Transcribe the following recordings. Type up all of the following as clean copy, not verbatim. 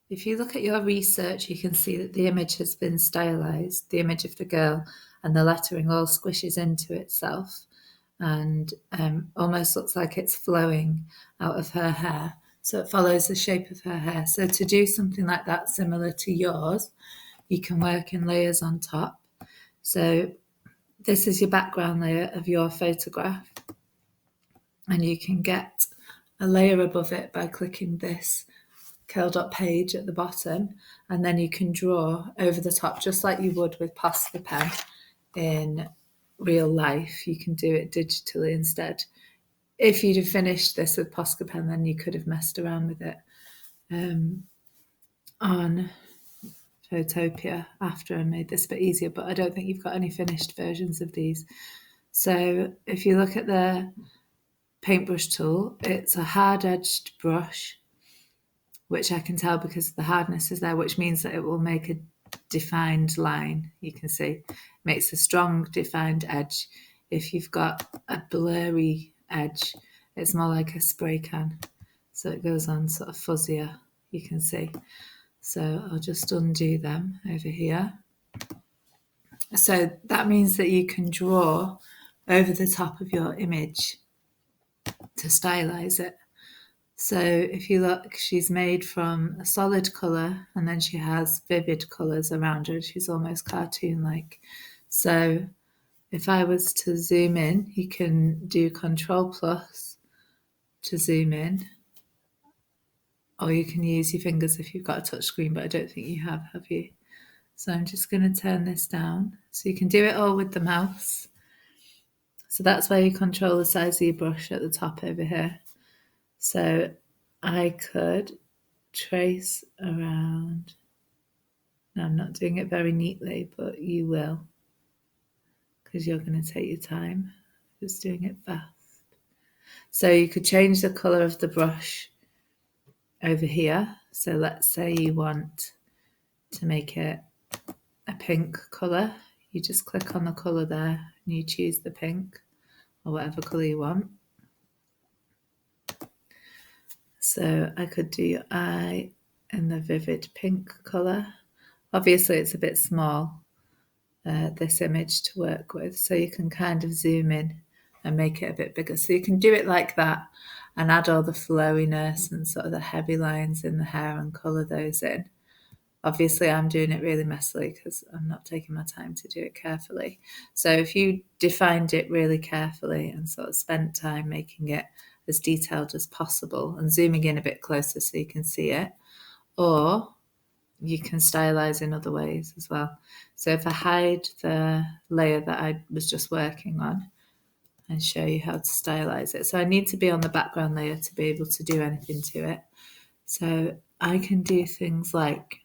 If you look at your research, you can see that the image has been stylized, the image of the girl, and the lettering all squishes into itself and almost looks like it's flowing out of her hair. So it follows the shape of her hair. So to do something like that, similar to yours, you can work in layers on top. So this is your background layer of your photograph, and you can get a layer above it by clicking this curled up page at the bottom, and then you can draw over the top just like you would with Posca pen in real life. You can do it digitally instead. If you'd have finished this with Posca pen, then you could have messed around with it on Photopea after I made this a bit easier, but I don't think you've got any finished versions of these. So if you look at the paintbrush tool, it's a hard-edged brush, which I can tell because the hardness is there, which means that it will make a defined line. You can see it makes a strong defined edge. If you've got a blurry edge, it's more like a spray can, so it goes on sort of fuzzier, you can see. So I'll just undo them over here. So that means that you can draw over the top of your image to stylize it. So if you look, she's made from a solid colour and then she has vivid colours around her. She's almost cartoon-like. So if I was to zoom in, you can do Control Plus to zoom in, or you can use your fingers if you've got a touch screen, but I don't think you have you? So I'm just going to turn this down. So you can do it all with the mouse. So that's where you control the size of your brush at the top over here. So I could trace around. Now I'm not doing it very neatly, but you will, because you're going to take your time just doing it fast. So you could change the colour of the brush over here. So let's say you want to make it a pink colour. You just click on the colour there and you choose the pink or whatever colour you want. So I could do your eye in the vivid pink colour. Obviously it's a bit small, this image to work with, so you can kind of zoom in and make it a bit bigger. So you can do it like that and add all the flowiness and sort of the heavy lines in the hair and colour those in. Obviously I'm doing it really messily because I'm not taking my time to do it carefully. So if you defined it really carefully and sort of spent time making it as detailed as possible and zooming in a bit closer so you can see it, or you can stylize in other ways as well. So if I hide the layer that I was just working on and show you how to stylize it. So I need to be on the background layer to be able to do anything to it. So I can do things like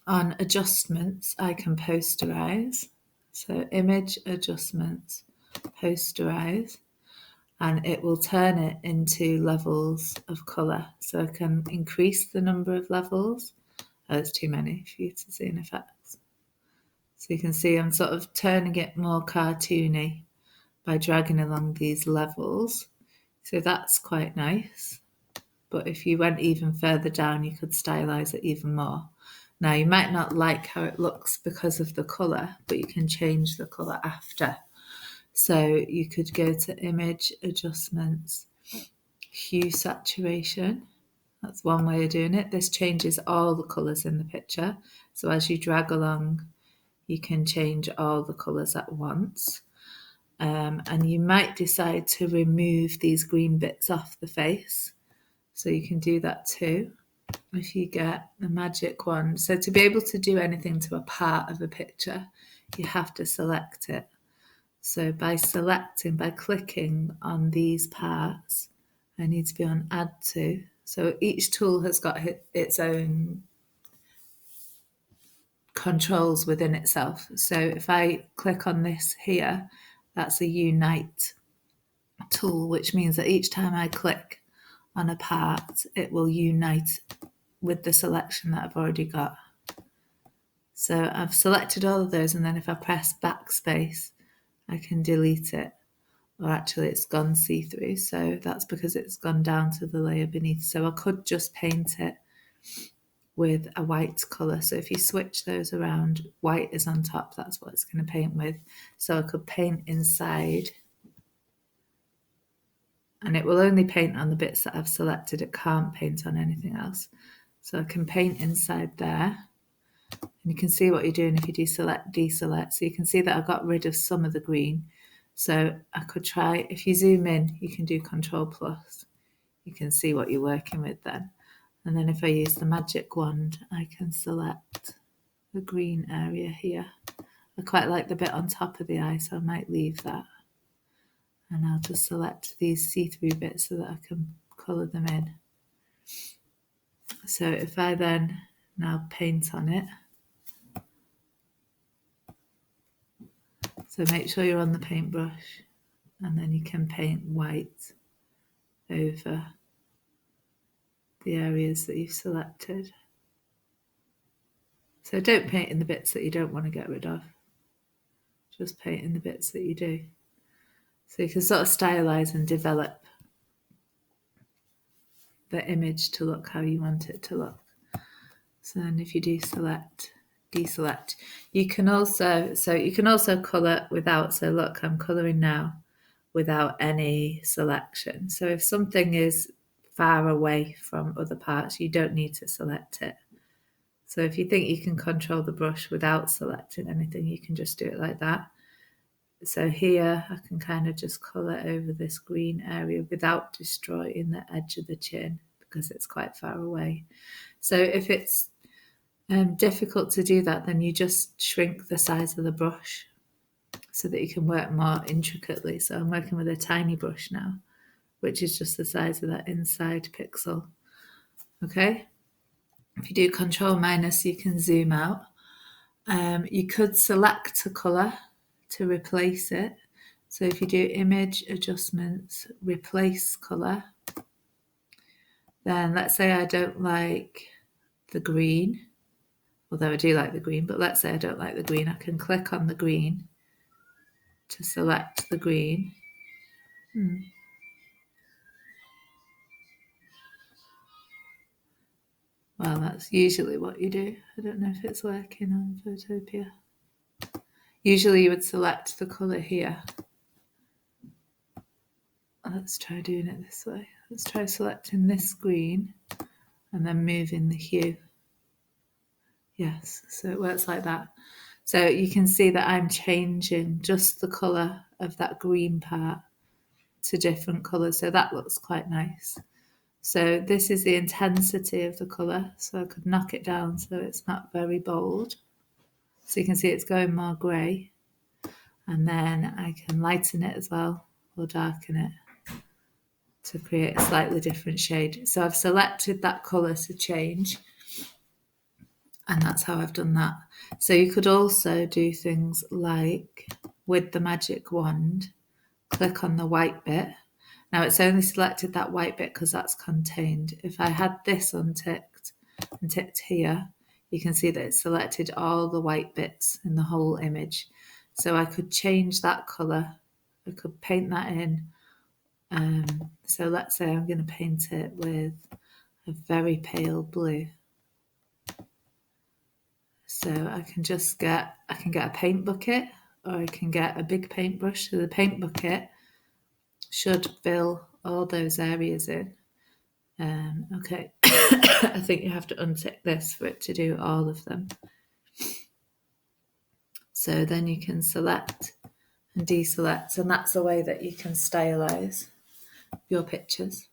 on adjustments, I can posterize. So image adjustments, posterize, and it will turn it into levels of color. So I can increase the number of levels. Oh, it's too many for you to see in effects. So you can see I'm sort of turning it more cartoony by dragging along these levels. So that's quite nice. But if you went even further down, you could stylize it even more. Now, you might not like how it looks because of the colour, but you can change the colour after. So you could go to image adjustments, hue saturation. That's one way of doing it. This changes all the colours in the picture. So as you drag along, you can change all the colours at once. And you might decide to remove these green bits off the face. So you can do that too if you get the magic wand. So to be able to do anything to a part of a picture, you have to select it. So by clicking on these parts, I need to be on add to. So each tool has got its own controls within itself. So if I click on this here, that's a unite tool, which means that each time I click on a part, it will unite with the selection that I've already got. So I've selected all of those, and then if I press backspace, I can delete it. Or actually it's gone see-through, so that's because it's gone down to the layer beneath. So I could just paint it with a white colour. So if you switch those around, white is on top, that's what it's going to paint with. So I could paint inside, and it will only paint on the bits that I've selected. It can't paint on anything else. So I can paint inside there. And you can see what you're doing if you do select, deselect. So you can see that I got rid of some of the green. So I could try, if you zoom in, you can do Control Plus. You can see what you're working with then. And then if I use the magic wand, I can select the green area here. I quite like the bit on top of the eye, so I might leave that. And I'll just select these see-through bits so that I can colour them in. So if I then now paint on it, so make sure you're on the paintbrush, and then you can paint white over the areas that you've selected. So don't paint in the bits that you don't want to get rid of, just paint in the bits that you do. So you can sort of stylize and develop the image to look how you want it to look. So then if you do select, deselect, you can also colour without, so look, I'm colouring now without any selection. So if something is far away from other parts, you don't need to select it. So if you think you can control the brush without selecting anything, you can just do it like that. So here I can kind of just colour over this green area without destroying the edge of the chin because it's quite far away. So if it's difficult to do that, then you just shrink the size of the brush so that you can work more intricately. So I'm working with a tiny brush now, which is just the size of that inside pixel. Okay. If you do Control minus, you can zoom out. You could select a colour to replace it. So if you do image adjustments, replace colour, then let's say I don't like the green, although I do like the green, but let's say I don't like the green, I can click on the green to select the green. Well, that's usually what you do. I don't know if it's working on Photopea. Usually you would select the colour here. Let's try doing it this way. Let's try selecting this green and then moving the hue. Yes, so it works like that. So you can see that I'm changing just the colour of that green part to different colours. So that looks quite nice. So this is the intensity of the colour. So I could knock it down so it's not very bold. So you can see it's going more grey. And then I can lighten it as well or darken it to create a slightly different shade. So I've selected that colour to change. And that's how I've done that. So you could also do things like with the magic wand, click on the white bit. Now it's only selected that white bit because that's contained. If I had this unticked and ticked here, you can see that it's selected all the white bits in the whole image. So I could change that colour. I could paint that in. So let's say I'm going to paint it with a very pale blue. So I can get a paint bucket or I can get a big paintbrush. So the paint bucket should fill all those areas in. Okay, I think you have to untick this for it to do all of them. So then you can select and deselect, and that's a way that you can stylize your pictures.